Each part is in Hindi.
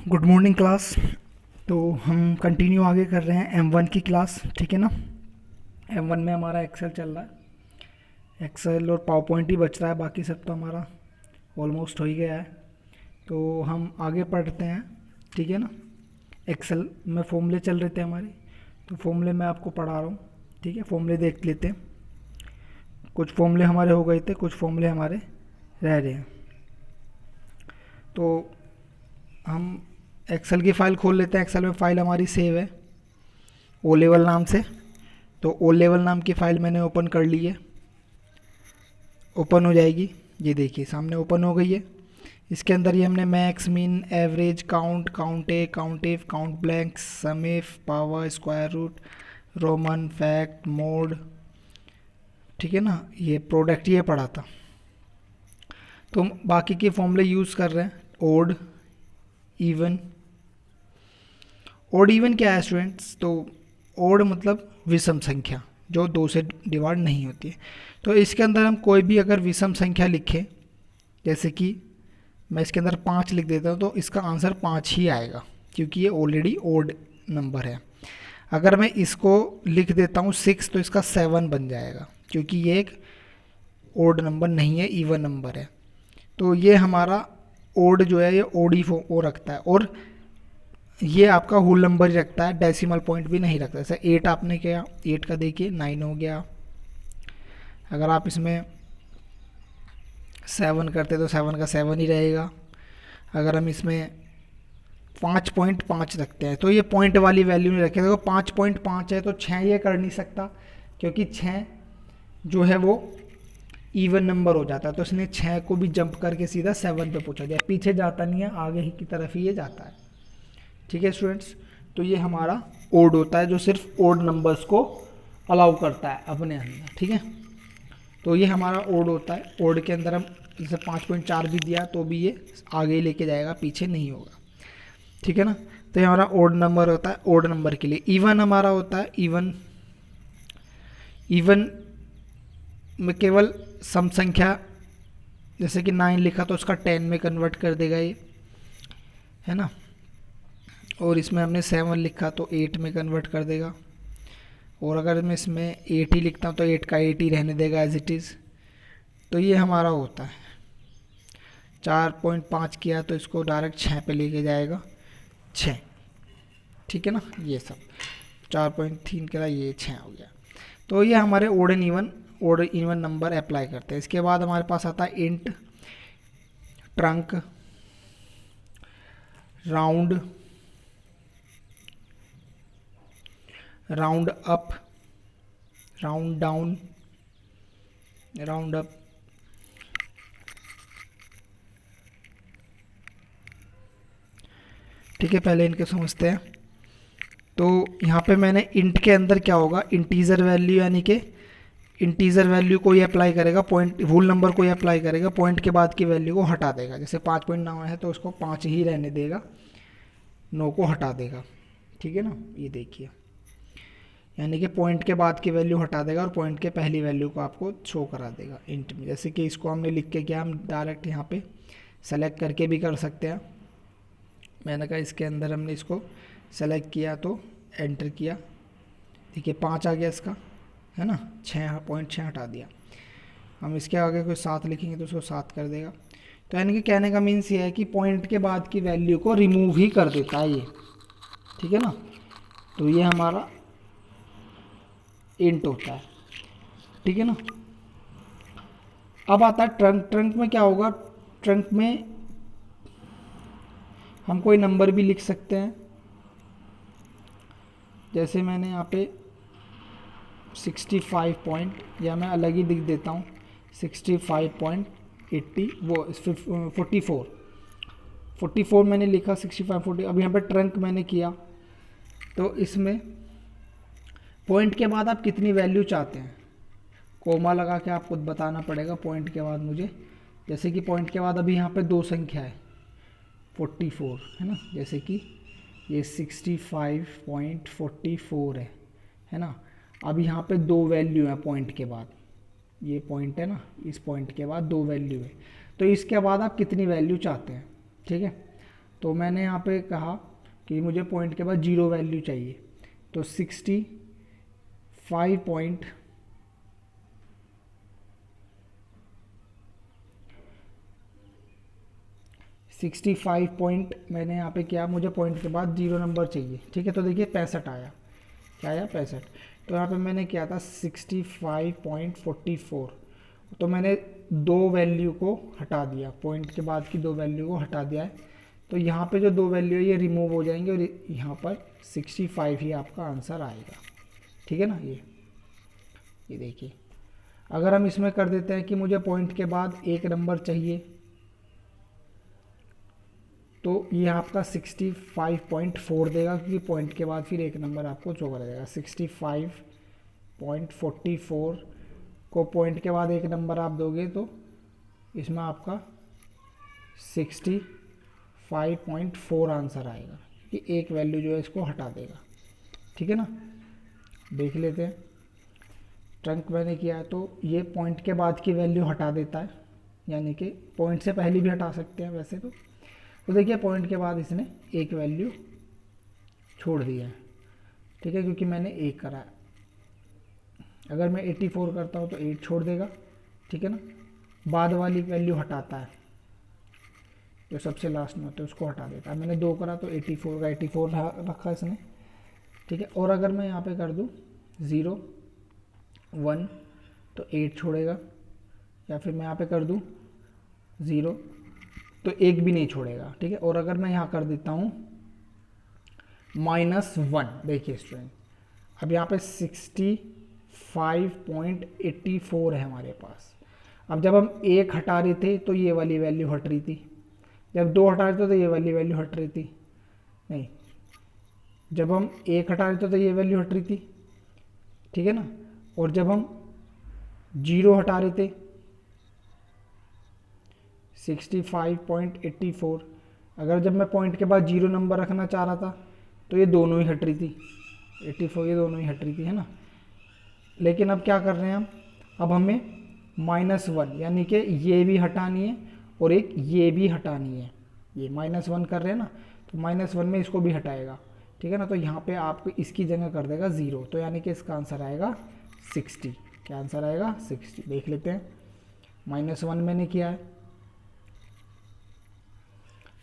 Good morning class. तो हम कंटिन्यू आगे कर रहे हैं M1 की क्लास, ठीक है ना। M1 में हमारा एक्सेल चल रहा है, एक्सेल और पावर पॉइंट ही बच रहा है, बाकी सब तो हमारा ऑलमोस्ट हो ही गया है। तो हम आगे पढ़ते हैं, ठीक है ना। एक्सेल में फॉर्मूले चल रहे थे हमारे, तो फॉर्मूले मैं आपको पढ़ा रहा हूँ, ठीक है। फॉर्मूले देख लेते हैं। कुछ फॉर्मूले हमारे हो गए थे, कुछ फॉर्मूले हमारे रह रहे हैं। तो हम एक्सेल की फ़ाइल खोल लेते हैं। एक्सेल में फ़ाइल हमारी सेव है ओ लेवल नाम से। तो ओ लेवल नाम की फ़ाइल मैंने ओपन कर ली है, ओपन हो जाएगी। ये देखिए सामने ओपन हो गई है। इसके अंदर ये हमने max, mean, average, count, count A, count if, count blank, sum if, power, square root, roman, fact, mod, ठीक है ना। ये प्रोडक्ट ये पढ़ा था। तो हम बाकी के फॉर्मूले यूज़ कर रहे हैं। Odd, even. ओड इवन क्या है स्टूडेंट्स? तो ओड मतलब विषम संख्या जो दो से डिवाइड नहीं होती है। तो इसके अंदर हम कोई भी अगर विषम संख्या लिखें, जैसे कि मैं इसके अंदर 5 लिख देता हूँ, तो इसका आंसर 5 ही आएगा, क्योंकि ये ऑलरेडी ओड नंबर है। अगर मैं इसको लिख देता हूँ 6, तो इसका 7 बन जाएगा, क्योंकि ये एक ओड नंबर नहीं है, इवन नंबर है। तो ये हमारा ओड जो है ये ओडी ओ रखता है, और ये आपका होल नंबर ही रखता है, डेसिमल पॉइंट भी नहीं रखता। जैसे 8 आपने किया, 8 का देखिए 9 हो गया। अगर आप इसमें 7 करते तो 7 का 7 ही रहेगा। अगर हम इसमें 5.5 रखते हैं तो ये पॉइंट वाली वैल्यू नहीं रखेगा। देखो 5.5 है तो 6 ये कर नहीं सकता, क्योंकि 6 जो है वो इवन नंबर हो जाता है। तो इसने 6 को भी जंप करके सीधा 7 पे पहुंचा दिया, पीछे जाता नहीं है, आगे ही की तरफ ही ये जाता है, ठीक है स्टूडेंट्स। तो ये हमारा ओड होता है, जो सिर्फ ओड नंबर्स को अलाउ करता है अपने अंदर, ठीक है। तो ये हमारा ओड होता है। ओड के अंदर हम जैसे 5.4 भी दिया तो भी ये आगे ही लेके जाएगा, पीछे नहीं होगा, ठीक है ना। तो ये हमारा ओड नंबर होता है। ओड नंबर के लिए इवन हमारा होता है। इवन, इवन में केवल सम संख्या, जैसे कि 9 लिखा तो उसका 10 में कन्वर्ट कर देगा ये, है ना। और इसमें हमने 7 लिखा तो 8 में कन्वर्ट कर देगा। और अगर मैं इसमें 8 ही लिखता हूँ तो 8 का 8 ही रहने देगा एज इट इज़। तो ये हमारा होता है। 4.5 किया तो इसको डायरेक्ट 6 पे लेके जाएगा, 6, ठीक है ना। ये सब 4.3 करा, ये 6 हो गया। तो ये हमारे ओड इवन नंबर अप्लाई करते हैं। इसके बाद हमारे पास आता है int, trunk, round, round up, round down, round up, ठीक है। पहले इनके समझते हैं। तो यहाँ पे मैंने इंट के अंदर क्या होगा, इंटीजर वैल्यू, यानी कि इंटीजर वैल्यू को ये अप्लाई करेगा, पॉइंट होल नंबर को ये अप्लाई करेगा, पॉइंट के बाद की वैल्यू को हटा देगा। जैसे 5.9 है तो उसको 5 ही रहने देगा, 9 को हटा देगा, ठीक है ना। ये देखिए, यानी कि पॉइंट के बाद की वैल्यू हटा देगा और पॉइंट के पहली वैल्यू को आपको शो करा देगा इंट में। जैसे कि इसको हमने लिख के क्या, हम डायरेक्ट यहाँ पे सेलेक्ट करके भी कर सकते हैं। मैंने कहा इसके अंदर हमने इसको सेलेक्ट किया तो एंटर किया, देखिए 5 आ गया इसका, है ना। 6.6 हटा दिया। हम इसके आगे कोई 7 लिखेंगे तो उसको 7 कर देगा। तो यानी कि कहने का मीन्स ये है कि पॉइंट के बाद की वैल्यू को रिमूव ही कर देता है ये, ठीक है ना। तो ये हमारा इंट होता है, ठीक है ना। अब आता है ट्रंक। ट्रंक में क्या होगा, ट्रंक में हम कोई नंबर भी लिख सकते हैं। जैसे मैंने यहाँ पे 65 पॉइंट, या मैं अलग ही लिख देता हूँ 65.80, वो 44 मैंने लिखा, 65 40। अब यहाँ पे ट्रंक मैंने किया, तो इसमें पॉइंट के बाद आप कितनी वैल्यू चाहते हैं, कोमा लगा के आप खुद बताना पड़ेगा पॉइंट के बाद मुझे। जैसे कि पॉइंट के बाद अभी यहाँ पे 2 संख्या है, 44, है ना। जैसे कि ये 65.44 है ना। अब यहाँ पे 2 वैल्यू है पॉइंट के बाद, ये पॉइंट है ना, इस पॉइंट के बाद 2 वैल्यू है। तो इसके बाद आप कितनी वैल्यू चाहते हैं, ठीक है। तो मैंने यहाँ पे कहा कि मुझे पॉइंट के बाद 0 वैल्यू चाहिए, तो 65 पॉइंट मैंने यहाँ पे किया, मुझे पॉइंट के बाद 0 नंबर चाहिए, ठीक है। तो देखिए 65 आया, क्या आया 65। तो यहाँ पे मैंने किया था 65.44, तो मैंने दो वैल्यू को हटा दिया, पॉइंट के बाद की दो वैल्यू को हटा दिया है। तो यहाँ पे जो दो वैल्यू है ये रिमूव हो जाएंगे और यहाँ पर 65 ही आपका आंसर आएगा, ठीक है ना। ये देखिए, अगर हम इसमें कर देते हैं कि मुझे पॉइंट के बाद एक नंबर चाहिए, तो ये आपका 65.4 देगा, क्योंकि पॉइंट के बाद फिर एक नंबर आपको शो कर देगा। 65.44 को पॉइंट के बाद एक नंबर आप दोगे तो इसमें आपका 65.4 आंसर आएगा, कि एक वैल्यू जो है इसको हटा देगा, ठीक है ना। देख लेते हैं, ट्रंक मैंने किया है तो ये पॉइंट के बाद की वैल्यू हटा देता है, यानी कि पॉइंट से पहले भी हटा सकते हैं वैसे तो देखिए पॉइंट के बाद इसने एक वैल्यू छोड़ दिया है, ठीक है, क्योंकि मैंने एक करा है। अगर मैं 84 करता हूँ तो 8 छोड़ देगा, ठीक है ना। बाद वाली वैल्यू हटाता है, जो सबसे लास्ट में होता है उसको हटा देता है। मैंने 2 करा तो 84 का 84 रखा इसने, ठीक है। और अगर मैं यहाँ पे कर दूँ 0 1 तो 8 छोड़ेगा, या फिर मैं यहाँ पे कर दूँ 0 तो एक भी नहीं छोड़ेगा, ठीक है। और अगर मैं यहाँ कर देता हूँ -1, देखिए स्टूडेंट, अब यहाँ पे 65.84 है हमारे पास। अब जब हम एक हटा रहे थे तो ये वाली वैल्यू हट रही थी, जब 2 हटा रहे थे तो ये वाली वैल्यू हट रही थी, नहीं, जब हम एक हटा रहे थे तो ये वैल्यू हट रही थी, ठीक है ना। और जब हम 0 हटा रहे थे 65.84, अगर जब मैं पॉइंट के बाद 0 नंबर रखना चाह रहा था तो ये दोनों ही हट रही थी, 84 ये दोनों ही हट रही थी, है ना। लेकिन अब क्या कर रहे हैं हम, अब हमें -1 यानी कि ये भी हटानी है और एक ये भी हटानी है। ये -1 कर रहे हैं ना, तो -1 में इसको भी हटाएगा, ठीक है ना। तो यहाँ पे आपको इसकी जगह कर देगा 0, तो यानी कि इसका आंसर आएगा 60। क्या आंसर आएगा 60, देख लेते हैं। -1 मैंने किया है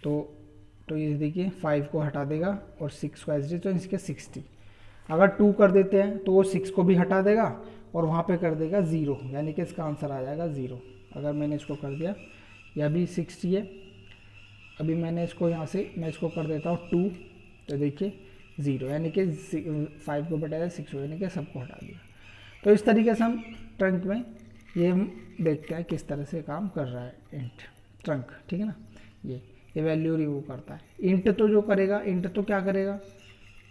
तो ये देखिए 5 को हटा देगा और 6 को एज, तो इसके 60। अगर 2 कर देते हैं तो वो 6 को भी हटा देगा और वहाँ पे कर देगा 0, यानी कि इसका आंसर आ जाएगा 0। अगर मैंने इसको कर दिया, यह भी 60 है, अभी मैंने इसको यहाँ से मैं इसको कर देता हूँ 2, तो देखिए 0, यानी कि 5 को बटाया 6 यानी कि सबको हटा दिया। तो इस तरीके से हम ट्रंक में ये हम देखते हैं किस तरह से काम कर रहा है इंट ट्रंक, ठीक है ना। ये वैल्यू रिमूव करता है। इंट तो जो करेगा, इंट तो क्या करेगा,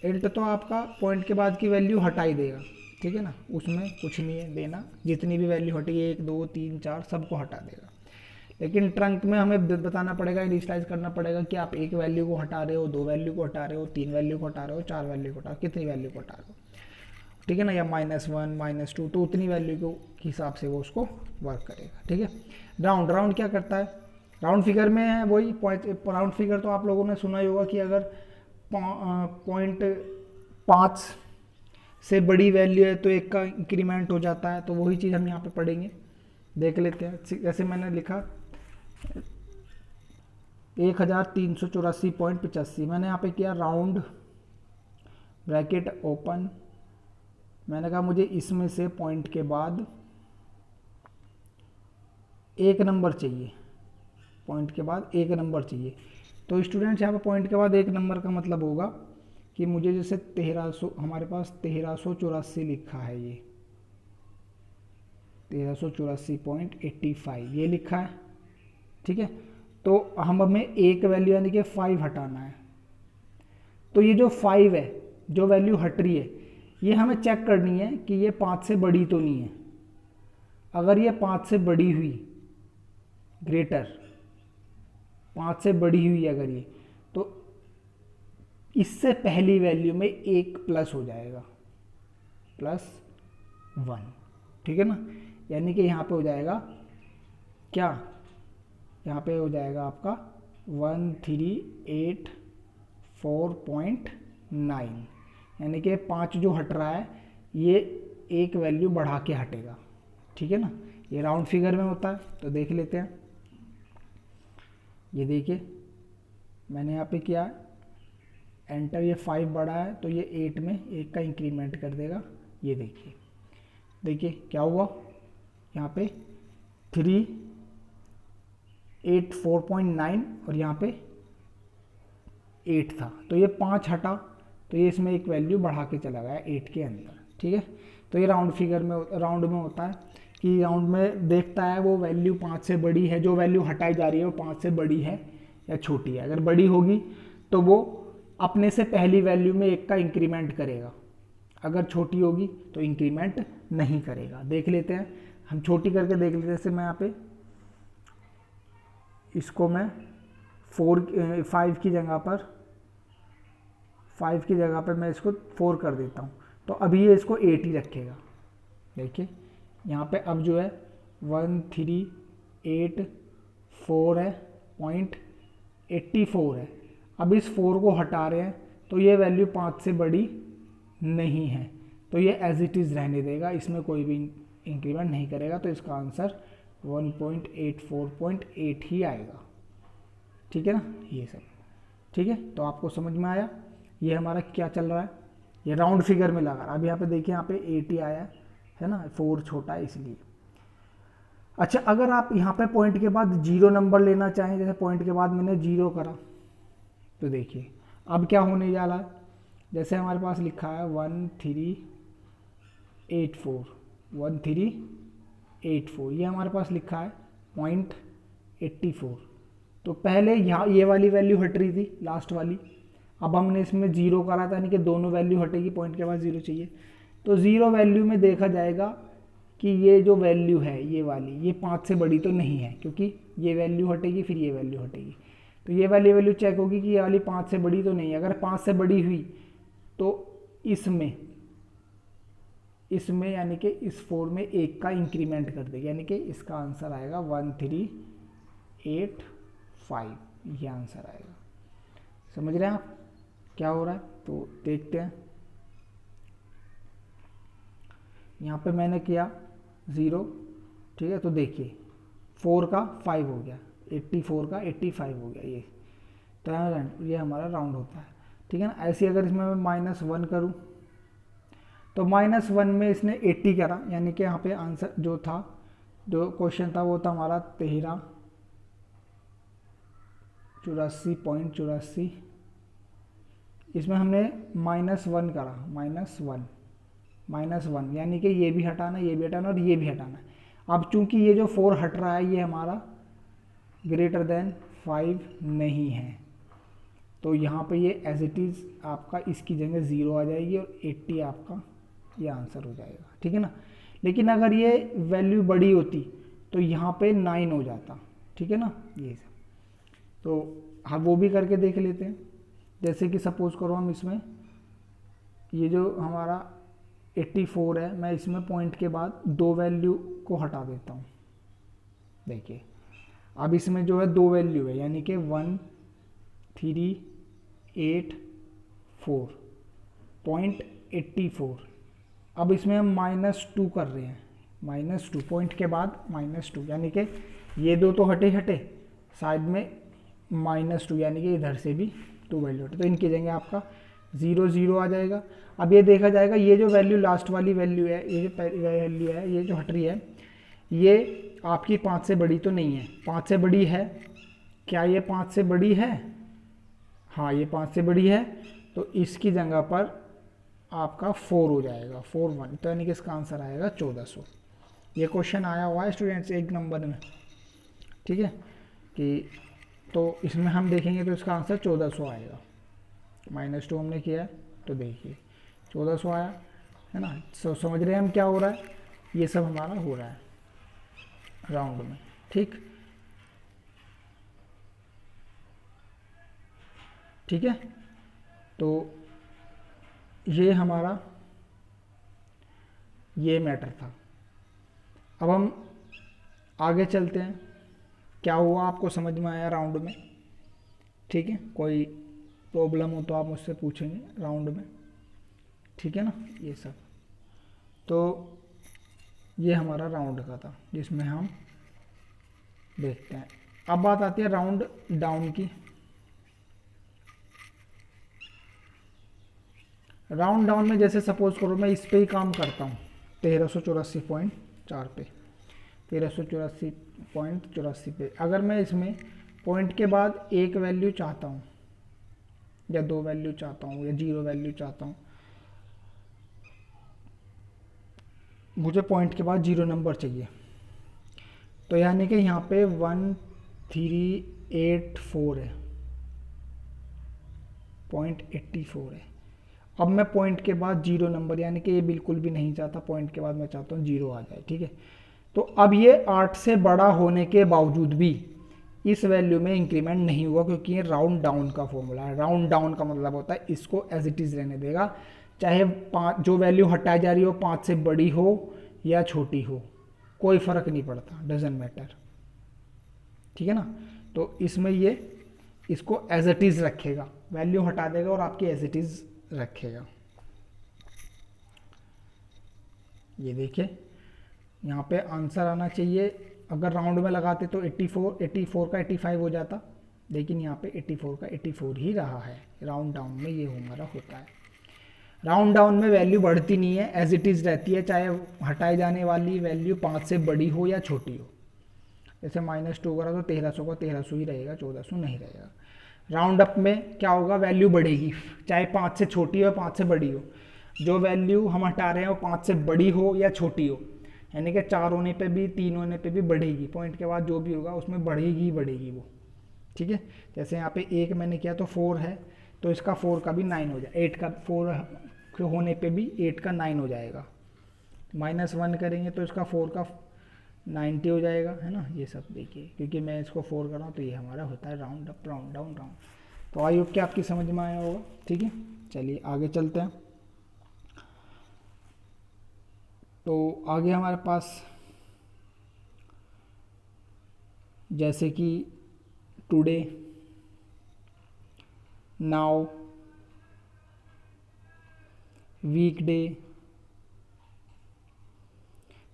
इंट तो आपका पॉइंट के बाद की वैल्यू हटा ही देगा, ठीक है ना, उसमें कुछ नहीं है देना, जितनी भी वैल्यू हटी 1 2 3 4 सबको हटा देगा। लेकिन ट्रंक में हमें बताना पड़ेगा, इनिशियलाइज करना पड़ेगा कि आप एक वैल्यू को हटा रहे हो, 2 वैल्यू को हटा रहे हो, 3 वैल्यू को हटा रहे हो, 4 वैल्यू को हटा रहे हो, कितनी वैल्यू को हटा रहे हो, ठीक है ना, या -1 -2, तो उतनी वैल्यू के हिसाब से वो उसको वर्क करेगा, ठीक है। राउंड क्या करता है, राउंड फिगर में है वही राउंड फिगर, तो आप लोगों ने सुना ही होगा कि अगर 0.5 से बड़ी वैल्यू है तो एक का इंक्रीमेंट हो जाता है, तो वही चीज़ हम यहाँ पे पढ़ेंगे, देख लेते हैं। जैसे मैंने लिखा 1384.85, मैंने यहाँ पे किया राउंड ब्रैकेट ओपन, मैंने कहा मुझे इसमें से पॉइंट के बाद एक नंबर चाहिए, पॉइंट के बाद एक नंबर चाहिए। तो स्टूडेंट्स यहाँ पे पॉइंट के बाद एक नंबर का मतलब होगा कि मुझे जैसे 1300, हमारे पास 1384 लिखा है, ये 1384.85 ये लिखा है, ठीक है। तो हमें एक वैल्यू यानी कि 5 हटाना है। तो ये जो 5 है, जो वैल्यू हट रही है, ये हमें चेक करनी है कि ये 5 से बड़ी तो नहीं है। अगर ये 5 से बड़ी हुई, ग्रेटर 5 से बड़ी हुई अगर ये, तो इससे पहली वैल्यू में एक प्लस हो जाएगा, +1, ठीक है ना। यानी कि यहाँ पे हो जाएगा क्या, यहाँ पे हो जाएगा आपका 1384.9, यानी कि 5 जो हट रहा है ये एक वैल्यू बढ़ा के हटेगा, ठीक है ना। ये राउंड फिगर में होता है, तो देख लेते हैं। ये देखिए मैंने यहाँ पे किया एंटर, ये 5 बढ़ा है तो ये 8 में 1 का इंक्रीमेंट कर देगा। ये देखिए देखिए क्या हुआ, यहाँ पे 384.9 और यहाँ पे 8 था, तो ये 5 हटा तो ये इसमें एक वैल्यू बढ़ा के चला गया 8 के अंदर, ठीक है। तो ये राउंड फिगर में, राउंड में होता है कि राउंड में देखता है वो वैल्यू 5 से बड़ी है, जो वैल्यू हटाई जा रही है वो 5 से बड़ी है या छोटी है। अगर बड़ी होगी तो वो अपने से पहली वैल्यू में 1 का इंक्रीमेंट करेगा, अगर छोटी होगी तो इंक्रीमेंट नहीं करेगा। देख लेते हैं, हम छोटी करके देख लेते हैं। जैसे मैं यहाँ पे इसको मैं 5 की जगह पर मैं इसको 4 कर देता हूँ, तो अभी ये इसको 8 ही रखेगा। देखिए यहाँ पे अब जो है 1384 है, 0.84 है। अब इस 4 को हटा रहे हैं तो ये वैल्यू 5 से बड़ी नहीं है, तो ये एज इट इज़ रहने देगा, इसमें कोई भी इंक्रीमेंट नहीं करेगा। तो इसका आंसर 1.84.8 ही आएगा, ठीक है ना। ये सब ठीक है, तो आपको समझ में आया ये हमारा क्या चल रहा है। ये राउंड फिगर में लगा रहा। अब यहाँ पे देखिए यहाँ पे 8 ही आया है ना, 4 छोटा है इसलिए। अच्छा, अगर आप यहाँ पे पॉइंट के बाद 0 नंबर लेना चाहें, जैसे पॉइंट के बाद मैंने 0 करा, तो देखिए अब क्या होने जा रहा है। जैसे हमारे पास लिखा है 1384, ये हमारे पास लिखा है 0.84। तो पहले यहाँ ये वाली वैल्यू हट रही थी, लास्ट वाली। अब हमने इसमें 0 करा था, यानी कि दोनों वैल्यू हटेगी, पॉइंट के बाद 0 चाहिए। तो 0 वैल्यू में देखा जाएगा कि ये जो वैल्यू है ये वाली, ये 5 से बड़ी तो नहीं है, क्योंकि ये वैल्यू हटेगी फिर ये वैल्यू हटेगी। तो ये वाली वैल्यू चेक होगी कि ये वाली 5 से बड़ी तो नहीं है। अगर 5 से बड़ी हुई तो इसमें यानी कि इस 4 में 1 का इंक्रीमेंट कर देगी, यानी कि इसका आंसर आएगा 1385, ये आंसर आएगा। समझ रहे हैं आप क्या हो रहा है। तो देखते हैं, यहाँ पे मैंने किया 0, ठीक है। तो देखिए 4 का 5 हो गया, 84 का 85 हो गया, ये तो ये हमारा राउंड होता है, ठीक है ना। ऐसे अगर इसमें मैं -1 करूँ तो -1 में इसने 80 करा, यानी कि यहाँ पे आंसर जो था, जो क्वेश्चन था वो था हमारा 1384.84। इसमें हमने -1 करा, -1 यानी कि ये भी हटाना, ये भी हटाना और ये भी हटाना। अब चूंकि ये जो 4 हट रहा है ये हमारा ग्रेटर देन 5 नहीं है, तो यहाँ पे ये एज इट इज़ आपका इसकी जगह 0 आ जाएगी और 80 आपका ये आंसर हो जाएगा, ठीक है ना। लेकिन अगर ये वैल्यू बड़ी होती तो यहाँ पे 9 हो जाता, ठीक है ना। ये सब तो हम वो भी करके देख लेते हैं। जैसे कि सपोज करो हम इसमें ये जो हमारा 84 है, मैं इसमें पॉइंट के बाद 2 वैल्यू को हटा देता हूँ। देखिए अब इसमें जो है 2 वैल्यू है, यानी कि 1384.84। अब इसमें हम -2 कर रहे हैं, -2 पॉइंट के बाद -2, यानी कि ये 2 तो हटे साइड में -2, यानी कि इधर से भी 2 वैल्यू हटे, तो इनकी जगह आपका 0 0 आ जाएगा। अब ये देखा जाएगा ये जो वैल्यू लास्ट वाली वैल्यू है, ये जो वैल्यू है, ये जो हट रही है, ये आपकी 5 से बड़ी तो नहीं है। 5 से बड़ी है क्या? ये 5 से बड़ी है, हाँ ये 5 से बड़ी है, तो इसकी जगह पर आपका 4 हो जाएगा, 41, तो यानी कि इसका आंसर आएगा 1400। ये क्वेश्चन आया हुआ है स्टूडेंट्स 1 नंबर में, ठीक है कि तो इसमें हम देखेंगे तो इसका आंसर 1400 आएगा। -2 हमने किया है तो देखिए 1400 आया है ना। समझ रहे हैं हम क्या हो रहा है, ये सब हमारा हो रहा है राउंड में, ठीक है। तो ये हमारा ये मैटर था। अब हम आगे चलते हैं, क्या हुआ आपको समझ में आया राउंड में। ठीक है, कोई प्रॉब्लम हो तो आप मुझसे पूछेंगे राउंड में, ठीक है ना। ये सब तो ये हमारा राउंड का था जिसमें हम देखते हैं। अब बात आती है राउंड डाउन की। राउंड डाउन में जैसे सपोज करो मैं इस पे ही काम करता हूँ 1384.4 पे, 1384.84 पे, अगर मैं इसमें पॉइंट के बाद एक वैल्यू चाहता हूँ या दो वैल्यू चाहता हूँ या जीरो वैल्यू चाहता हूँ, मुझे पॉइंट के बाद जीरो नंबर चाहिए, तो यानी कि यहाँ पे 1384 है, 0.84 है। अब मैं पॉइंट के बाद जीरो नंबर, यानी कि ये बिल्कुल भी नहीं चाहता, पॉइंट के बाद मैं चाहता हूँ जीरो आ जाए, ठीक है। तो अब ये 8 से बड़ा होने के बावजूद भी इस वैल्यू में इंक्रीमेंट नहीं हुआ, क्योंकि ये राउंड डाउन का फॉर्मूला है। राउंड डाउन का मतलब होता है इसको एज इट इज़ रहने देगा, चाहे जो वैल्यू हटाई जा रही हो 5 से बड़ी हो या छोटी हो, कोई फ़र्क नहीं पड़ता, डजेंट मैटर, ठीक है ना। तो इसमें ये इसको एज इट इज़ रखेगा, वैल्यू हटा देगा और आपकी एज इट इज़ रखेगा। ये देखिए यहाँ पे आंसर आना चाहिए, अगर राउंड में लगाते तो 84 का 85 हो जाता, लेकिन यहाँ पे 84 का 84 ही रहा है। राउंड डाउन में ये हमारा होता है। राउंड डाउन में वैल्यू बढ़ती नहीं है, एज इट इज़ रहती है, चाहे हटाई जाने वाली वैल्यू 5 से बड़ी हो या छोटी हो। जैसे -2 करा तो 1300 का 1300 ही रहेगा, 1400 नहीं रहेगा। राउंड अप में क्या होगा, वैल्यू बढ़ेगी, चाहे 5 से छोटी हो 5 से बड़ी हो, जो वैल्यू हम हटा रहे हैं वो 5 से बड़ी हो या छोटी हो, यानी कि 4 होने पे भी 3 होने पे भी बढ़ेगी, पॉइंट के बाद जो भी होगा उसमें बढ़ेगी ही बढ़ेगी वो, ठीक है। जैसे यहाँ पे 1 मैंने किया तो 4 है, तो इसका 4 का भी 9 हो जाए, 8 का 4 होने पे भी 8 का 9 हो जाएगा, -1 करेंगे तो इसका 4 का 90 हो जाएगा, है ना। ये सब देखिए, क्योंकि मैं इसको 4 कर रहा हूँ तो ये हमारा होता है round up round down round. तो आई होप कि आपकी समझ में आया होगा, ठीक है। चलिए आगे चलते हैं। तो आगे हमारे पास जैसे कि टुडे, नाउ, वीकडे,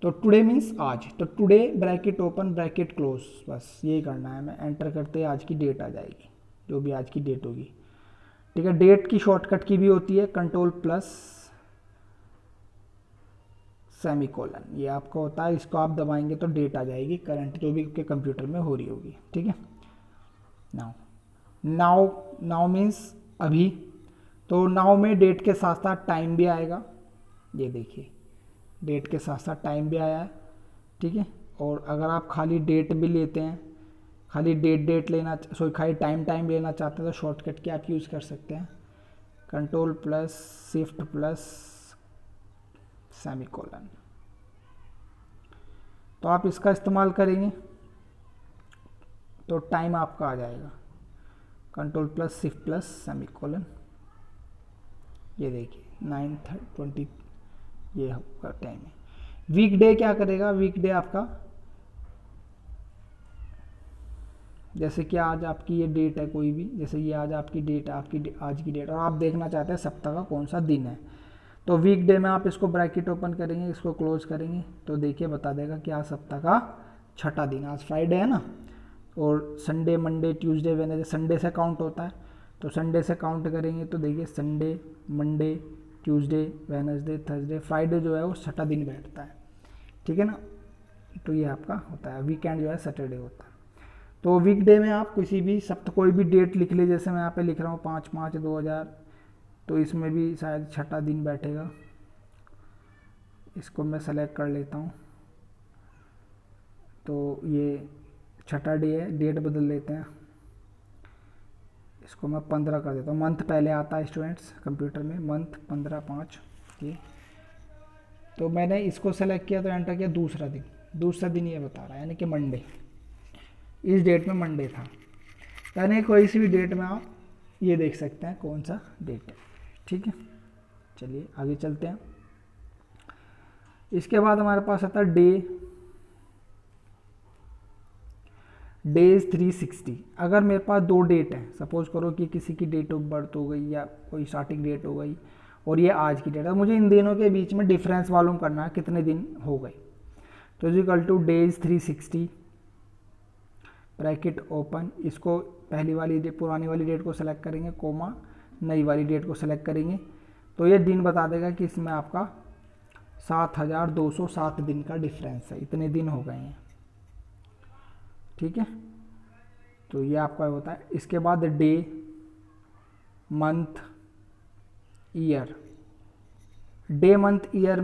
तो टुडे मीन्स आज, तो today bracket open bracket close, बस ये करना है, मैं एंटर करते आज की डेट आ जाएगी, जो भी आज की डेट होगी, ठीक है। डेट की शॉर्टकट की भी होती है कंट्रोल+ सेमीकोलन, ये आपका होता है, इसको आप दबाएंगे तो डेट आ जाएगी करंट जो भी आपके कंप्यूटर में हो रही होगी, ठीक है। नाउ, नाउ नाउ मीन्स अभी, तो नाउ में डेट के साथ साथ टाइम भी आएगा, ये देखिए डेट के साथ साथ टाइम भी आया है, ठीक है। और अगर आप खाली डेट भी लेते हैं, खाली डेट लेना, खाली टाइम लेना चाहते हैं तो शॉर्टकट की आप यूज़ कर सकते हैं, कंट्रोल+Shift+ सेमीकोलन, तो आप इसका इस्तेमाल करेंगे तो टाइम आपका आ जाएगा कंट्रोल+Shift+ सेमीकोलन, ये देखिए 9:20 ये आपका टाइम है। वीकडे क्या करेगा, वीकडे आपका जैसे कि आज आपकी ये डेट है कोई भी, जैसे ये आज आपकी डेट है, आपकी आज की डेट, और आप देखना चाहते हैं सप्ताह का कौन सा दिन है, तो वीकडे में आप इसको ब्रैकेट ओपन करेंगे, इसको क्लोज करेंगे, तो देखिए बता देगा कि आज सप्ताह का छठा दिन, आज फ्राइडे है ना, और Sunday Monday Tuesday Wednesday Sunday से काउंट होता है, तो संडे से काउंट करेंगे तो देखिए Sunday Monday Tuesday Wednesday Thursday Friday जो है वो छठा दिन बैठता है, ठीक है ना। तो ये आपका होता है, वीकेंड जो है सैटरडे होता है। तो वीकडे में आप किसी भी सप्ताह कोई भी डेट लिख लीजिए, जैसे मैं यहाँ पे लिख रहा हूँ 5/5/2000, तो इसमें भी शायद छठा दिन बैठेगा, इसको मैं सेलेक्ट कर लेता हूँ, तो ये छठा डे है, डेट बदल लेते हैं, इसको मैं 15 कर देता हूँ, मंथ पहले आता है स्टूडेंट्स कंप्यूटर में, मंथ 15/5 ये, तो मैंने इसको सेलेक्ट किया तो एंटर किया दूसरा दिन ये बता रहा है, यानी कि मंडे, इस डेट में मंडे था, यानी कोई सी भी डेट में आप ये देख सकते हैं कौन सा डेट है, ठीक है। चलिए आगे चलते हैं। इसके बाद हमारे पास आता है डे। डेज 360। अगर मेरे पास दो डेट है, सपोज करो कि किसी की डेट ऑफ बर्थ हो गई या कोई स्टार्टिंग डेट हो गई और ये आज की डेट है, मुझे इन दिनों के बीच में डिफरेंस मालूम करना है कितने दिन हो गए। तो equal two days 360 bracket open, इसको पहली वाली डेट पुरानी वाली डेट को सेलेक्ट करेंगे, कोमा नई वाली डेट को सेलेक्ट करेंगे, तो ये दिन बता देगा कि इसमें आपका 7207 दिन का डिफरेंस है, इतने दिन हो गए हैं। ठीक है, तो ये आपका होता है। इसके बाद day, month, year. Day month year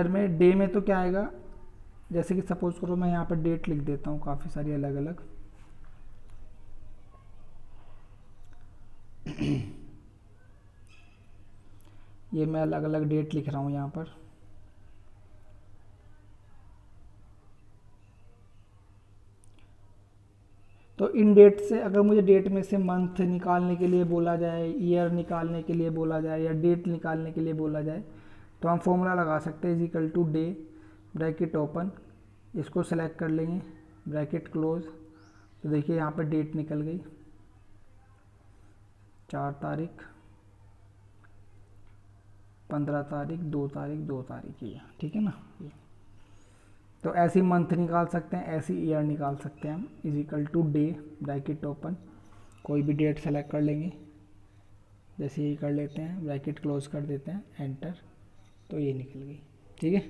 में डे में तो क्या आएगा, जैसे कि सपोज करो मैं यहाँ पर डेट लिख देता हूँ काफ़ी सारी अलग अलग। ये मैं अलग अलग डेट लिख रहा हूँ यहाँ पर। तो इन डेट से अगर मुझे डेट में से मंथ निकालने के लिए बोला जाए, ईयर निकालने के लिए बोला जाए या डेट निकालने के लिए बोला जाए, तो हम फॉर्मूला लगा सकते हैं equal to the bracket open, इसको सेलेक्ट कर लेंगे, ब्रैकेट क्लोज। तो देखिए यहाँ पर डेट निकल गई 4 तारीख, 15 तारीख, 2 तारीख, 2 तारीख ये, ठीक है ना। ये तो ऐसी मंथ निकाल सकते हैं, ऐसी ईयर निकाल सकते हैं हम। Equal to the bracket open, कोई भी डेट सेलेक्ट कर लेंगे, जैसे ये कर लेते हैं, ब्रैकेट क्लोज कर देते हैं, एंटर, तो ये निकल गई। ठीक है,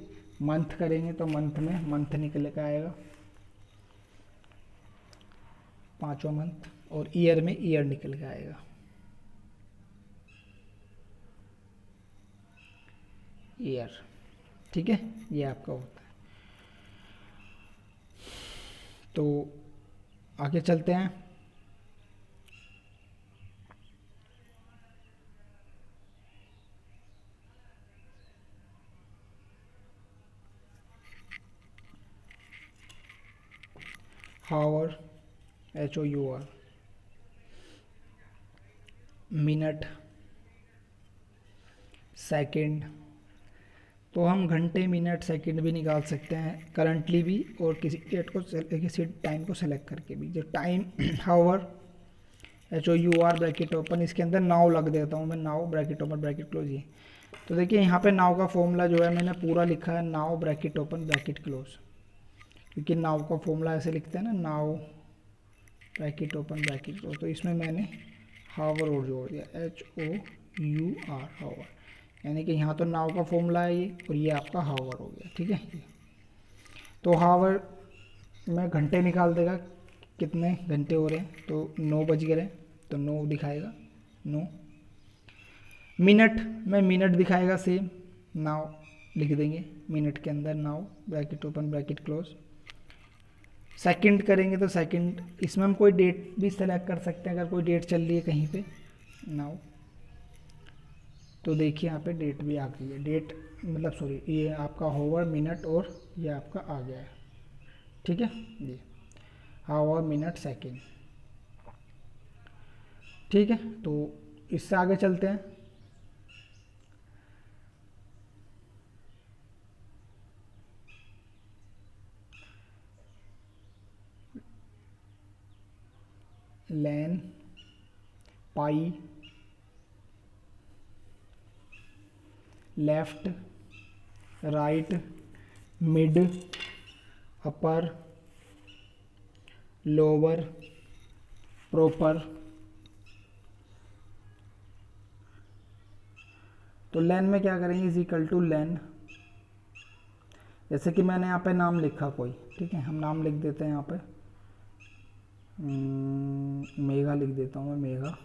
मंथ करेंगे तो मंथ में मंथ निकल के आएगा, 5वां मंथ, और ईयर में ईयर निकल के आएगा। ईयर, ठीक है, ये आपका होता है। तो आगे चलते हैं। हावर, HOUR, मिनट, सेकंड, तो हम घंटे, मिनट, सेकंड भी निकाल सकते हैं करंटली भी, और किसी डेट को किसी टाइम को सेलेक्ट करके भी। जो टाइम, हावर, HOUR ब्रैकेट ओपन, इसके अंदर नाउ लग देता हूँ मैं, now bracket open bracket close. ये तो देखिए यहाँ पे नाउ का फॉर्मूला जो है मैंने पूरा लिखा है, now bracket open bracket close, क्योंकि नाउ का फॉर्मूला ऐसे लिखते हैं ना, now bracket open bracket close, तो इसमें मैंने हावर और जोड़ दिया, HOUR, हावर, यानी कि यहाँ तो नाउ का फॉर्मूला है ये, और ये आपका हावर हो गया। ठीक है, तो हावर में घंटे निकाल देगा, कितने घंटे हो रहे हैं, तो 9 बज गए, तो 9 दिखाएगा, 9। मिनट में मिनट दिखाएगा सेम, नाउ लिख देंगे मिनट के अंदर, now bracket open bracket close. Second करेंगे तो सेकंड, इसमें हम कोई डेट भी सेलेक्ट कर सकते हैं, अगर कोई डेट चल रही है कहीं पे, नाउ, तो देखिए यहाँ पे डेट भी आ गई है, डेट मतलब सॉरी, ये आपका हावर, मिनट, और ये आपका आ गया है। ठीक है, ये हावर, मिनट, सेकंड। ठीक है, तो इससे आगे चलते हैं। लेन, पाई, लेफ्ट, राइट, मिड, अपर, लोअर, प्रॉपर। तो लेन में क्या करेंगे, इज इक्वल टू लेन, जैसे कि मैंने यहाँ पे नाम लिखा कोई, ठीक है, हम नाम लिख देते हैं यहाँ पे, मेगा लिख देता हूँ मैं, मेगा।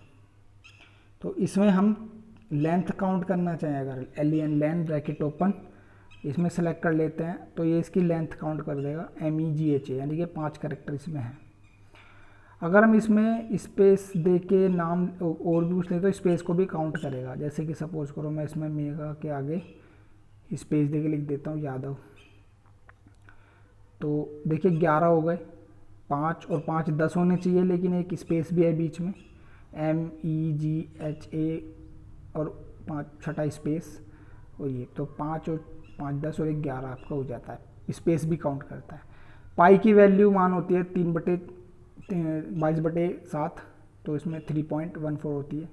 तो इसमें हम लेंथ काउंट करना चाहें, अगर LEN, लेन ब्रैकेट ओपन, इसमें सेलेक्ट कर लेते हैं, तो ये इसकी लेंथ काउंट कर देगा, MEGHA, यानी कि 5 कैरेक्टर इसमें है। अगर हम इसमें स्पेस दे के नाम और भी पूछ लें तो स्पेस को भी काउंट करेगा, जैसे कि सपोज करो मैं इसमें मेगा के आगे स्पेस दे के लिख देता हूँ यादव, तो देखिए 11 हो गए, 5 और 5 10 होने चाहिए, लेकिन एक स्पेस भी है बीच में, MEGHA और 5 छठा स्पेस, और ये तो 5 और 5 10 और 1 11 आपका हो जाता है, स्पेस भी काउंट करता है। पाई की वैल्यू मान होती है 22/7, तो इसमें 3.14 होती है।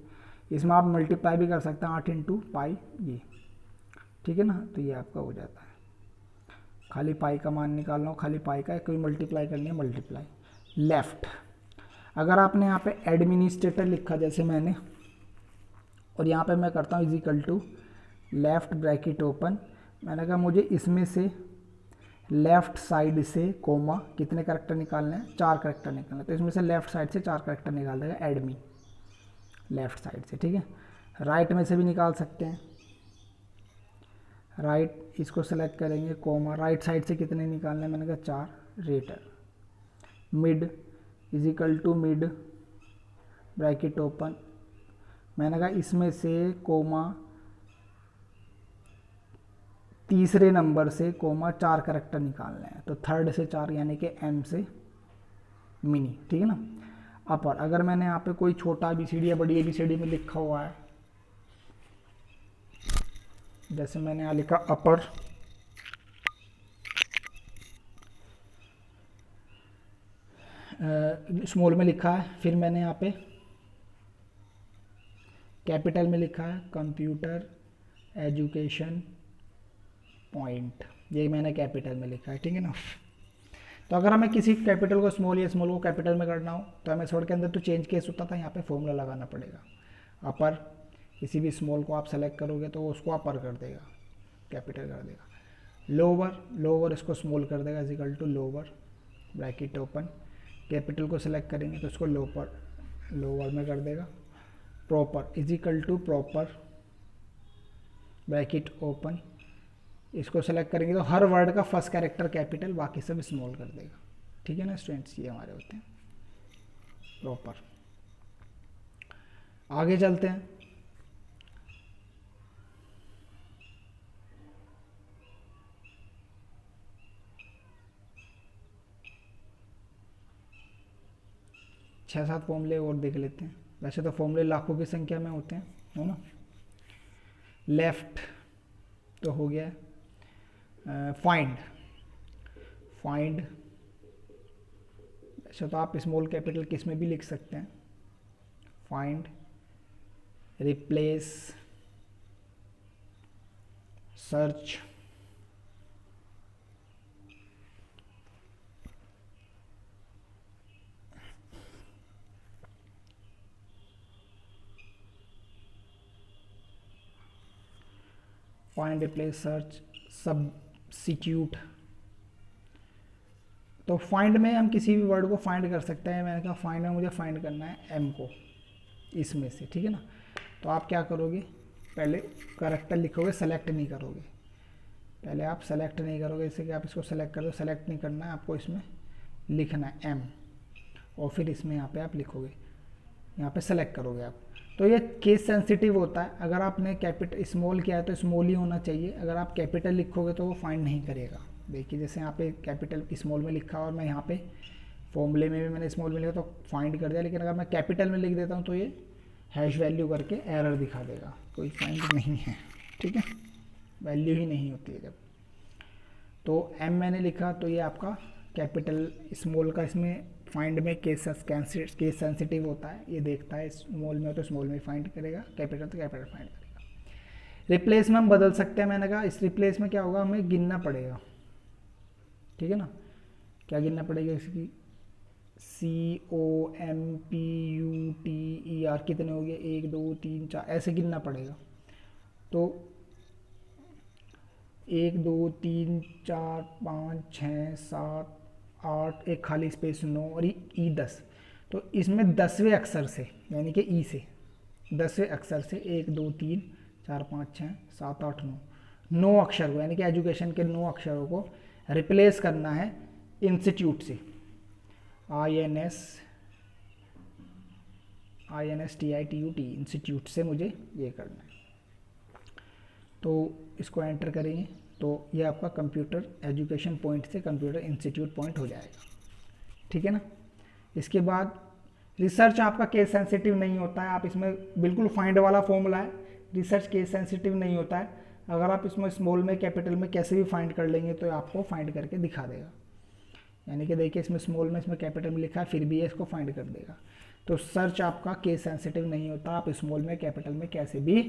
इसमें आप मल्टीप्लाई भी कर सकते हैं 8 इंटू पाई ये, ठीक है ना। तो ये आपका हो जाता है, खाली पाई का मान निकालना हो, खाली पाई का, कोई मल्टीप्लाई करनी है मल्टीप्लाई। लेफ्ट, अगर आपने यहाँ पे एडमिनिस्ट्रेटर लिखा जैसे मैंने, और यहाँ पे मैं करता हूँ is equal to left bracket open, मैंने कहा मुझे इसमें से लेफ्ट साइड से कोमा कितने करेक्टर निकालने हैं, 4 करेक्टर निकालने हैं, तो इसमें से लेफ्ट साइड से 4 करेक्टर निकाल देगा एडमिन, लेफ्ट साइड से, ठीक है। राइट में से भी निकाल सकते हैं, राइट इसको सेलेक्ट करेंगे, कोमा राइट साइड से कितने निकालने हैं, मैंने कहा 4 रेटर। Mid is equal to mid bracket open, मैंने कहा इसमें से कोमा तीसरे नंबर से कोमा 4 करेक्टर निकालने हैं, तो थर्ड से 4 यानी कि एम से मिनी, ठीक है ना। अपर, अगर मैंने यहाँ पे कोई छोटा ABCD या बड़ी ABCD में लिखा हुआ है, जैसे मैंने यहाँ लिखा अपर, स्मॉल में लिखा है, फिर मैंने यहाँ पे कैपिटल में लिखा है कंप्यूटर एजुकेशन पॉइंट, ये मैंने कैपिटल में लिखा है, ठीक है ना। तो अगर हमें किसी कैपिटल को स्मॉल या स्मॉल को कैपिटल में करना हो तो हमें वर्ड के अंदर तो चेंज केस होता था, यहाँ पे फॉर्मूला लगाना पड़ेगा। अपर, किसी भी स्मॉल को आप सेलेक्ट करोगे तो वो उसको अपर कर देगा, कैपिटल कर देगा। लोअर, लोअर इसको स्मॉल कर देगा, is equal to lower bracket open, capital को सेलेक्ट करेंगे तो उसको लोअर, लोअर में कर देगा। Proper is equal to proper bracket open, इसको सेलेक्ट करेंगे तो हर वर्ड का फर्स्ट कैरेक्टर कैपिटल, बाकी सब स्मॉल कर देगा, ठीक है ना स्टूडेंट्स, ये हमारे होते हैं प्रॉपर। आगे चलते हैं, छः सात फॉर्मूले और देख लेते हैं। वैसे तो फॉर्मूले लाखों की संख्या में होते हैं, है ना। लेफ्ट तो हो गया, फाइंड, फाइंड वैसे तो आप स्मॉल कैपिटल किस में भी लिख सकते हैं, find, replace, search, find, replace, search, substitute. तो फाइंड में हम किसी भी वर्ड को फाइंड कर सकते हैं, मैंने कहा फाइंड में मुझे फाइंड करना है एम को इसमें से, ठीक है ना। तो आप क्या करोगे, पहले करेक्टर लिखोगे, सेलेक्ट नहीं करोगे, पहले आप सेलेक्ट नहीं करोगे, जैसे कि आप इसको सेलेक्ट करो, सेलेक्ट नहीं करना है आपको, इसमें लिखना है एम, और फिर इसमें यहाँ पे आप लिखोगे, यहाँ पे सेलेक्ट करोगे आप। तो ये केस सेंसिटिव होता है, अगर आपने कैपिटल स्मॉल किया है तो स्मॉल ही होना चाहिए, अगर आप कैपिटल लिखोगे तो वो फाइंड नहीं करेगा। देखिए जैसे यहाँ पे कैपिटल स्मॉल में लिखा और मैं यहाँ पे फॉर्मूले में भी मैंने स्मॉल में लिखा तो फाइंड कर दिया, लेकिन अगर मैं कैपिटल में लिख देता हूँ तो ये हैश वैल्यू करके एरर दिखा देगा, कोई फाइंड नहीं है, ठीक है, वैल्यू ही नहीं होती है जब। तो एम मैंने लिखा तो ये आपका कैपिटल स्मॉल का इसमें फाइंड में केस सेंसिटिव होता है, ये देखता है स्मॉल में हो तो स्मॉल में फाइंड करेगा, कैपिटल तो कैपिटल फाइंड करेगा। रिप्लेस में हम बदल सकते हैं, मैंने कहा इस रिप्लेस में क्या होगा, हमें गिनना पड़ेगा, ठीक है ना। क्या गिनना पड़ेगा, इसकी COMPUTER कितने हो गए, 1 2 3 4 ऐसे गिनना पड़ेगा। तो 1 2 3 4 5 6 7 8, एक खाली स्पेस 9 और ई 10, तो इसमें 10वें अक्षर से यानी कि ई से 10वें अक्षर से 1 2 3 4 5 6 7 8 9 अक्षर को यानी कि एजुकेशन के 9 अक्षरों को रिप्लेस करना है इंस्टीट्यूट से, INSTITUT इंस्टीट्यूट से मुझे ये करना है। तो इसको एंटर करेंगे तो ये आपका कंप्यूटर एजुकेशन पॉइंट से कंप्यूटर इंस्टीट्यूट पॉइंट हो जाएगा, ठीक है ना। इसके बाद रिसर्च आपका केस सेंसिटिव नहीं होता है, आप इसमें बिल्कुल फाइंड वाला फॉर्मूला है, रिसर्च केस सेंसिटिव नहीं होता है। अगर आप इसमें स्मॉल में कैपिटल में कैसे भी फाइंड कर लेंगे तो आपको फाइंड करके दिखा देगा। यानी कि देखिए इसमें स्मॉल में, इसमें कैपिटल में लिखा है, फिर भी ये इसको फाइंड कर देगा। तो सर्च आपका केस सेंसिटिव नहीं होता, आप स्मॉल में कैपिटल में कैसे भी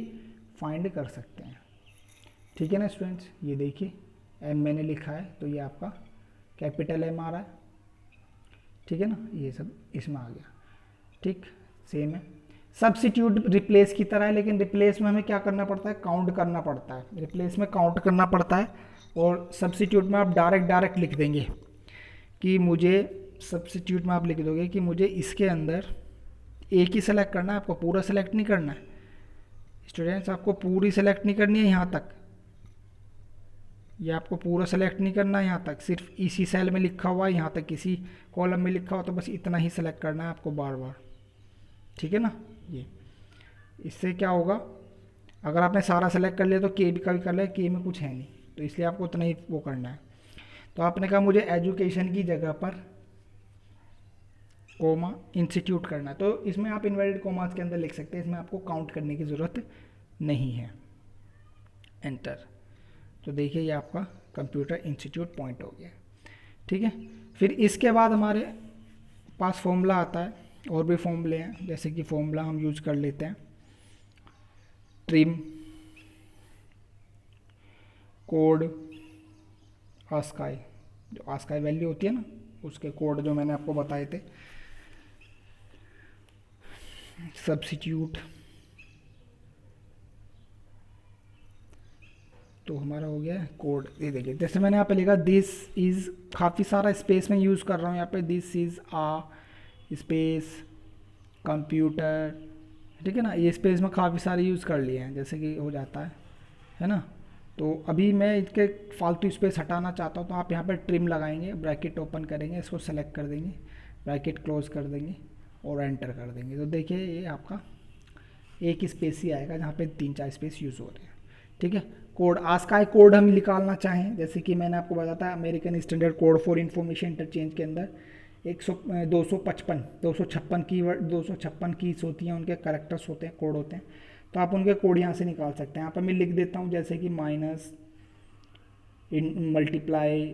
फाइंड कर सकते हैं। ठीक है ना स्टूडेंट्स, ये देखिए एम मैंने लिखा है तो ये आपका कैपिटल एम आ रहा है। ठीक है ना, ये सब इसमें आ गया। ठीक, सेम है। सब्स्टिट्यूट रिप्लेस की तरह है, लेकिन रिप्लेस में हमें क्या करना पड़ता है, काउंट करना पड़ता है। रिप्लेस में काउंट करना पड़ता है और सब्स्टिट्यूट में आप डायरेक्ट लिख देंगे कि मुझे, सब्स्टिट्यूट में आप लिख दोगे कि मुझे इसके अंदर एक ही सेलेक्ट करना है, आपको पूरा सेलेक्ट नहीं करना है स्टूडेंट्स, आपको पूरी सेलेक्ट नहीं करनी है यहाँ तक, ये आपको पूरा सेलेक्ट नहीं करना है यहाँ तक, सिर्फ इसी सेल में लिखा हुआ है यहाँ तक, किसी कॉलम में लिखा हुआ तो बस इतना ही सेलेक्ट करना है आपको बार बार। ठीक है ना, ये इससे क्या होगा, अगर आपने सारा सेलेक्ट कर लिया तो के भी कभी कर लिया, के में कुछ है नहीं, तो इसलिए आपको उतना ही वो करना है। तो आपने कहा मुझे एजुकेशन की जगह पर कोमा इंस्टीट्यूट करना है, तो इसमें आप इन्वर्टेड कोमास के अंदर लिख सकते हैं, इसमें आपको काउंट करने की ज़रूरत नहीं है। एंटर, तो देखिए ये आपका कंप्यूटर इंस्टीट्यूट पॉइंट हो गया। ठीक है, फिर इसके बाद हमारे पास फॉर्मूला आता है, और भी फॉर्मूले हैं, जैसे कि फॉर्मूला हम यूज कर लेते हैं ट्रिम कोड आस्काई, जो आस्काई वैल्यू होती है ना उसके कोड जो मैंने आपको बताए थे। सब्स्टिट्यूट, तो हमारा हो गया कोड। ये देखिए जैसे मैंने यहाँ पे लिखा दिस इज़, काफ़ी सारा स्पेस में यूज़ कर रहा हूँ यहाँ पे, this is a space computer. ठीक है ना, ये स्पेस में काफ़ी सारे यूज़ कर लिए हैं, जैसे कि हो जाता है ना। तो अभी मैं इसके फालतू स्पेस हटाना चाहता हूँ, तो आप यहाँ पर ट्रिम लगाएंगे, ब्रैकेट ओपन करेंगे, इसको सेलेक्ट कर देंगे, ब्रैकेट क्लोज कर देंगे और एंटर कर देंगे। तो देखिए ये आपका एक स्पेस ही आएगा जहाँ पे 3-4 स्पेस यूज़ हो रहे हैं। ठीक है, कोड आस्काई कोड हम निकालना चाहें, जैसे कि मैंने आपको बताया था American standard code for information interchange के अंदर 256 कीज होती हैं, उनके करेक्टर्स होते हैं, कोड होते हैं, तो आप उनके कोड यहाँ से निकाल सकते हैं। यहाँ पर मैं लिख देता हूँ जैसे कि minus multiply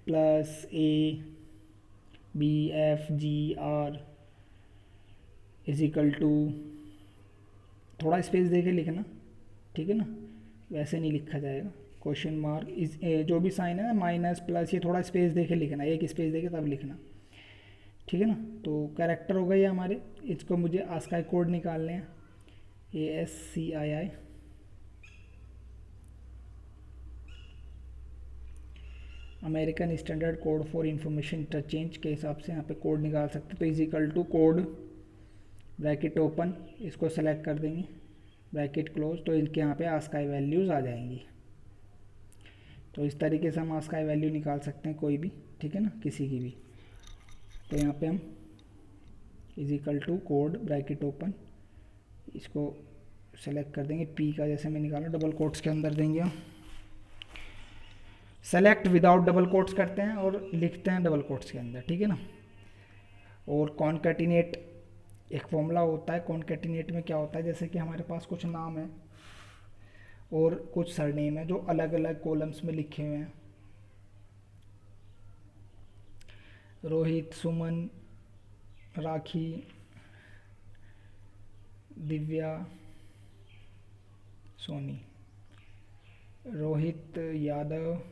plus A B F G R is equal to, थोड़ा स्पेस दे के लिखना, ठीक है ना, वैसे नहीं लिखा जाएगा, क्वेश्चन मार्क इस जो भी साइन है ना, माइनस प्लस, ये थोड़ा स्पेस दे के लिखना, एक स्पेस दे के तब लिखना। ठीक है ना, तो कैरेक्टर हो गए हमारे, इसको मुझे आस्काई कोड निकालने हैं, ASCII American standard code for information interchange के हिसाब से यहाँ पे कोड निकाल सकते हैं। तो is equal to code bracket open, इसको सेलेक्ट कर देंगे, ब्रैकेट क्लोज, तो इनके यहाँ पे आस्काई वैल्यूज़ आ जाएंगी। तो इस तरीके से हम आस्काई वैल्यू निकाल सकते हैं कोई भी, ठीक है ना, किसी की भी। तो यहाँ पे हम is equal to code bracket open, इसको सेलेक्ट कर देंगे, पी का जैसे मैं निकाला, डबल कोट्स के अंदर देंगे हम, सेलेक्ट विदाउट डबल कोट्स करते हैं और लिखते हैं डबल कोट्स के अंदर। ठीक है ना, और कॉन्कैटिनेट एक फॉर्मूला होता है, कॉन्कैटिनेट में क्या होता है, जैसे कि हमारे पास कुछ नाम है और कुछ सरनेम है जो अलग अलग कॉलम्स में लिखे हुए हैं, रोहित, सुमन, राखी, दिव्या, सोनी, रोहित यादव,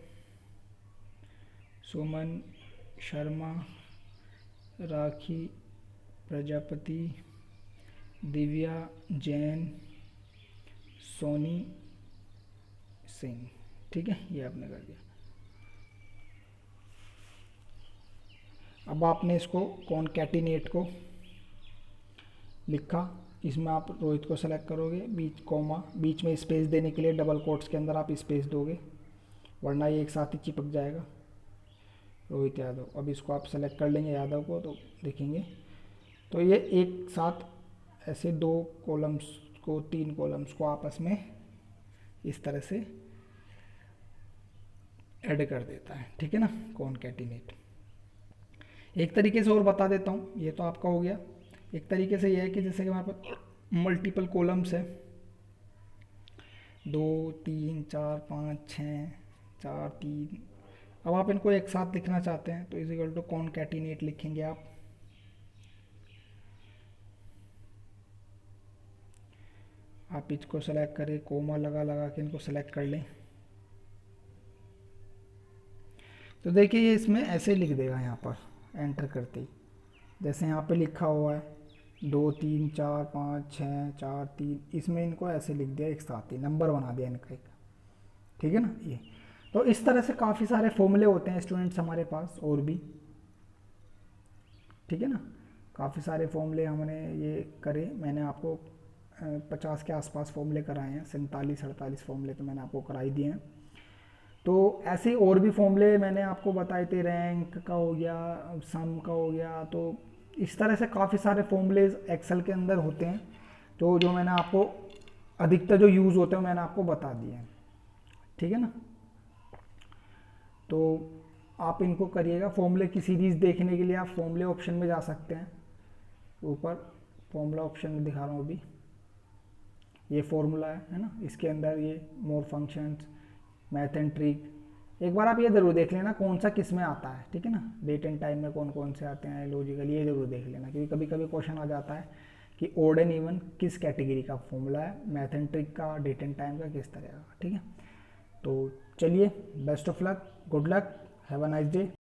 सुमन शर्मा, राखी प्रजापति, दिव्या जैन, सोनी सिंह। ठीक है, ये आपने कर दिया। अब आपने इसको कॉन्कैटिनेट को लिखा, इसमें आप रोहित को सेलेक्ट करोगे, बीच कॉमा, बीच में स्पेस देने के लिए डबल कोट्स के अंदर आप स्पेस दोगे, वरना ये एक साथ ही चिपक जाएगा, रोहित यादव। अब इसको आप सेलेक्ट कर लेंगे यादव को, तो देखेंगे तो ये एक साथ ऐसे 2 कॉलम्स को, 3 कॉलम्स को आपस में इस तरह से ऐड कर देता है। ठीक है ना, कॉन्कैटिनेट। एक तरीके से और बता देता हूँ, ये तो आपका हो गया। एक तरीके से ये है कि जैसे कि हमारे पास मल्टीपल कॉलम्स है, 2 3 4 5 6 4 3। अब आप इनको एक साथ लिखना चाहते हैं तो इज इक्वल टू कॉन्कैटिनेट लिखेंगे आप इसको सेलेक्ट करें, कोमा लगा लगा के इनको सेलेक्ट कर लें। तो देखिए ये इसमें ऐसे लिख देगा यहाँ पर एंटर करते ही, जैसे यहाँ पे लिखा हुआ है 2 3 4 5 6 4 3, इसमें इनको ऐसे लिख दिया एक साथ ही, नंबर बना दिया इनका एक, ठीक है ना। ये तो इस तरह से काफ़ी सारे फॉर्मूले होते हैं स्टूडेंट्स हमारे पास और भी, ठीक है ना। काफ़ी सारे फॉर्मूले हमने ये करे, मैंने आपको 50 के आसपास फॉर्मूले कराए हैं, 47-48 फॉर्मूले तो मैंने आपको कराई दिए हैं। तो ऐसे ही और भी फॉर्मूले मैंने आपको बताए थे, रैंक का हो गया, सम का हो गया, तो इस तरह से काफ़ी सारे फॉर्मूले एक्सेल के अंदर होते हैं, तो जो मैंने आपको अधिकतर जो यूज़ होते हैं मैंने आपको बता दिए हैं, ठीक है ना। तो आप इनको करिएगा। फॉर्मूले की सीरीज़ देखने के लिए आप फॉर्मूले ऑप्शन में जा सकते हैं, ऊपर फॉर्मूला ऑप्शन में दिखा रहा हूँ अभी, ये फॉर्मूला है ना, इसके अंदर ये मोर फंक्शंस, मैथ एंड ट्रिक, एक बार आप ये ज़रूर देख लेना कौन सा किस में आता है, ठीक है ना। डेट एंड टाइम में कौन कौन से आते हैं, लॉजिकल, ये ज़रूर देख लेना, क्योंकि कभी कभी क्वेश्चन आ जाता है कि ओड एंड इवन किस कैटेगरी का फॉर्मूला है, मैथ एंड ट्रिक का, डेट एंड टाइम का किस तरह का, ठीक है। तो चलिए, best of luck, good luck, have a nice day.